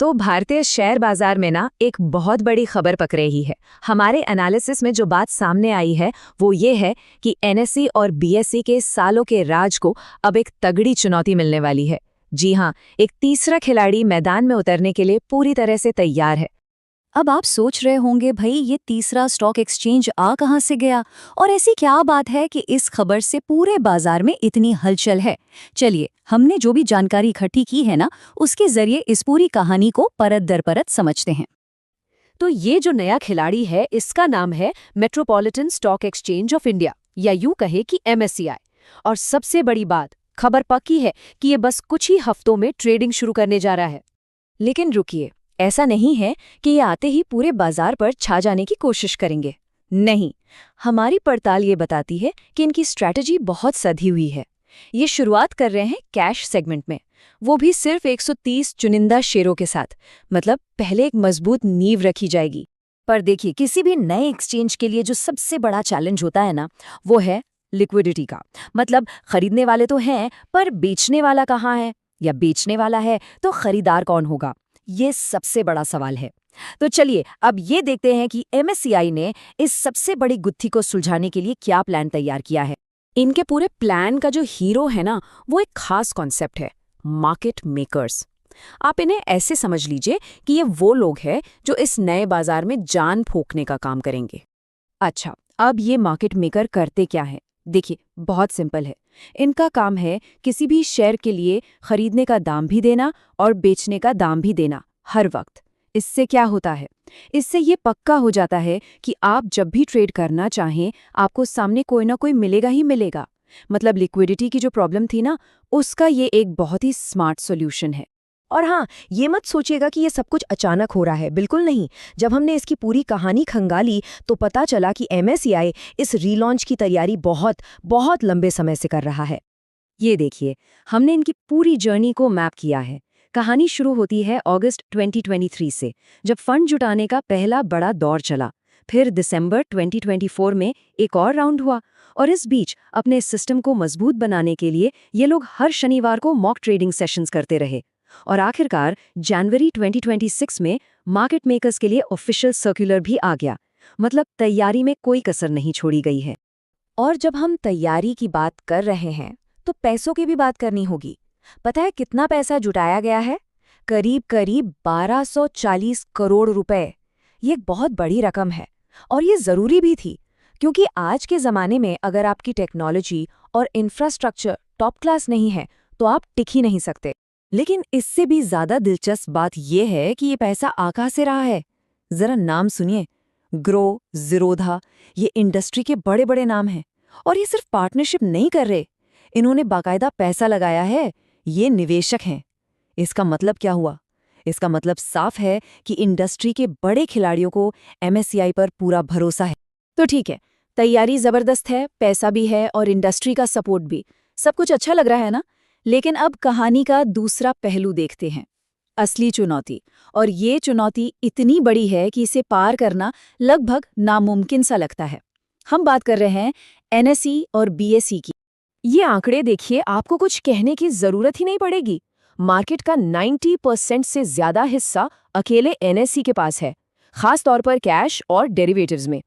तो भारतीय शेयर बाजार में ना एक बहुत बड़ी खबर पक रही है। हमारे एनालिसिस में जो बात सामने आई है वो ये है कि एनएसई और बीएसई के सालों के राज को अब एक तगड़ी चुनौती मिलने वाली है। जी हाँ, एक तीसरा खिलाड़ी मैदान में उतरने के लिए पूरी तरह से तैयार है। अब आप सोच रहे होंगे भाई ये तीसरा स्टॉक एक्सचेंज आ कहां से गया और ऐसी क्या बात है कि इस खबर से पूरे बाजार में इतनी हलचल है। चलिए हमने जो भी जानकारी इकट्ठी की है ना उसके जरिए इस पूरी कहानी को परत दर परत समझते हैं। तो ये जो नया खिलाड़ी है इसका नाम है metropolitan stock exchange of India, या यूं कहे कि एमएससीआई। और सबसे बड़ी बात, खबर पक्की है कि ये बस कुछ ही हफ्तों में ट्रेडिंग शुरू करने जा रहा है। लेकिन रुकिए, ऐसा नहीं है कि ये आते ही पूरे बाजार पर छा जाने की कोशिश करेंगे। नहीं, हमारी पड़ताल ये बताती है कि इनकी स्ट्रैटेजी बहुत सधी हुई है। ये शुरुआत कर रहे हैं कैश सेगमेंट में, वो भी सिर्फ 130 चुनिंदा शेयरों के साथ। मतलब पहले एक मजबूत नींव रखी जाएगी। पर देखिए किसी भी नए एक्सचेंज के लिए जो सबसे बड़ा चैलेंज होता है ना वो है लिक्विडिटी का। मतलब खरीदने वाले तो हैं पर बेचने वाला कहाँ है, या बेचने वाला है तो खरीदार कौन होगा, ये सबसे बड़ा सवाल है। तो चलिए अब ये देखते हैं कि एमएससीआई ने इस सबसे बड़ी गुत्थी को सुलझाने के लिए क्या प्लान तैयार किया है। इनके पूरे प्लान का जो हीरो है ना वो एक खास कॉन्सेप्ट है, मार्केट मेकर्स। आप इन्हें ऐसे समझ लीजिए कि ये वो लोग हैं जो इस नए बाजार में जान फूंकने का काम करेंगे। अच्छा, अब ये मार्केट मेकर करते क्या है? देखिए, बहुत सिंपल है। इनका काम है किसी भी शेयर के लिए खरीदने का दाम भी देना और बेचने का दाम भी देना, हर वक्त। इससे क्या होता है? इससे ये पक्का हो जाता है कि आप जब भी ट्रेड करना चाहें आपको सामने कोई ना कोई मिलेगा ही मिलेगा। मतलब लिक्विडिटी की जो प्रॉब्लम थी ना, उसका ये एक बहुत ही स्मार्ट सॉल्यूशन है। और हाँ, ये मत सोचिएगा कि ये सब कुछ अचानक हो रहा है, बिल्कुल नहीं। जब हमने इसकी पूरी कहानी खंगाली तो पता चला कि एमएससीआई इस रीलॉन्च की तैयारी बहुत बहुत लंबे समय से कर रहा है। ये देखिए, हमने इनकी पूरी जर्नी को मैप किया है। कहानी शुरू होती है अगस्त 2023 से, जब फंड जुटाने का पहला बड़ा दौर चला। फिर दिसंबर 2024 में एक और राउंड हुआ, और इस बीच अपने सिस्टम को मजबूत बनाने के लिए ये लोग हर शनिवार को मॉक ट्रेडिंग सेशंस करते रहे। और आखिरकार जनवरी 2026 में मार्केट मेकर्स के लिए ऑफिशियल सर्कुलर भी आ गया। मतलब तैयारी में कोई कसर नहीं छोड़ी गई है। और जब हम तैयारी की बात कर रहे हैं तो पैसों की भी बात करनी होगी। पता है कितना पैसा जुटाया गया है? करीब करीब 1240 करोड़ रुपए। ये एक बहुत बड़ी रकम है, और ये जरूरी भी थी, क्योंकि आज के जमाने में अगर आपकी टेक्नोलॉजी और इंफ्रास्ट्रक्चर टॉप क्लास नहीं है तो आप टिक ही नहीं सकते। लेकिन इससे भी ज्यादा दिलचस्प बात यह है कि ये पैसा आ कहां से रहा है। जरा नाम सुनिए, ग्रो, ज़ीरोधा, ये इंडस्ट्री के बड़े बड़े नाम हैं। और ये सिर्फ पार्टनरशिप नहीं कर रहे, इन्होंने बाकायदा पैसा लगाया है। ये निवेशक हैं। इसका मतलब क्या हुआ? इसका मतलब साफ है कि इंडस्ट्री के बड़े खिलाड़ियों को एमएससीआई पर पूरा भरोसा है। तो ठीक है, तैयारी जबरदस्त है, पैसा भी है और इंडस्ट्री का सपोर्ट भी। सब कुछ अच्छा लग रहा है ना? लेकिन अब कहानी का दूसरा पहलू देखते हैं, असली चुनौती। और ये चुनौती इतनी बड़ी है कि इसे पार करना लगभग नामुमकिन सा लगता है। हम बात कर रहे हैं एनएसई और बीएसई की। ये आंकड़े देखिए, आपको कुछ कहने की जरूरत ही नहीं पड़ेगी। मार्केट का 90% से ज्यादा हिस्सा अकेले एनएसई के पास है, खास तौर पर कैश और डेरिवेटिव्स में।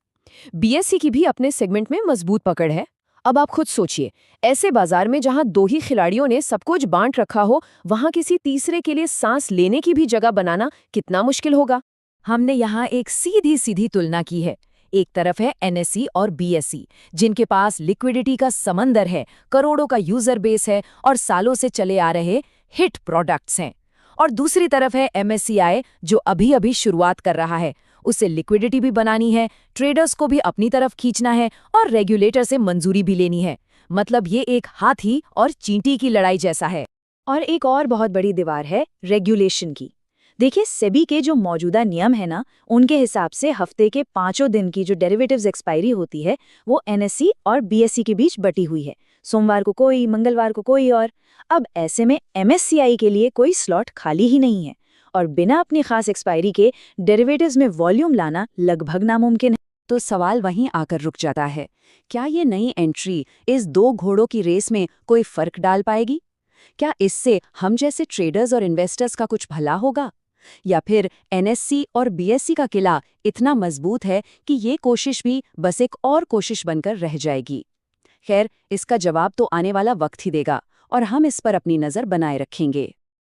बीएसई की भी अपने सेगमेंट में मजबूत पकड़ है। अब आप खुद सोचिए, ऐसे बाजार में जहां दो ही खिलाड़ियों ने सब कुछ बांट रखा हो, वहां किसी तीसरे के लिए सांस लेने की भी जगह बनाना कितना मुश्किल होगा। हमने यहाँ एक सीधी सीधी तुलना की है। एक तरफ है एनएसई और बीएसई, जिनके पास लिक्विडिटी का समंदर है, करोड़ों का यूजर बेस है और सालों से चले आ रहे हिट प्रोडक्ट्स हैं। और दूसरी तरफ है एमएससीआई, जो अभी अभी शुरुआत कर रहा है। उसे लिक्विडिटी भी बनानी है, ट्रेडर्स को भी अपनी तरफ खींचना है और रेगुलेटर से मंजूरी भी लेनी है। मतलब ये एक हाथी और चींटी की लड़ाई जैसा है। और एक और बहुत बड़ी दीवार है रेगुलेशन की। देखिए, सेबी के जो मौजूदा नियम है ना, उनके हिसाब से हफ्ते के 5 दिन की जो डेरिवेटिव्स एक्सपायरी होती है वो एनएसई और बीएसई के बीच बटी हुई है। सोमवार को कोई, मंगलवार को कोई और। अब ऐसे में एमएससीआई के लिए कोई स्लॉट खाली ही नहीं है, और बिना अपनी खास एक्सपायरी के डेरिवेटिव्स में वॉल्यूम लाना लगभग नामुमकिन है। तो सवाल वहीं आकर रुक जाता है, क्या ये नई एंट्री इस दो घोड़ों की रेस में कोई फर्क डाल पाएगी? क्या इससे हम जैसे ट्रेडर्स और इन्वेस्टर्स का कुछ भला होगा? या फिर एनएससी और बीएससी का किला इतना मजबूत है कि ये कोशिश भी बस एक और कोशिश बनकर रह जाएगी? खैर, इसका जवाब तो आने वाला वक्त ही देगा और हम इस पर अपनी नज़र बनाए रखेंगे।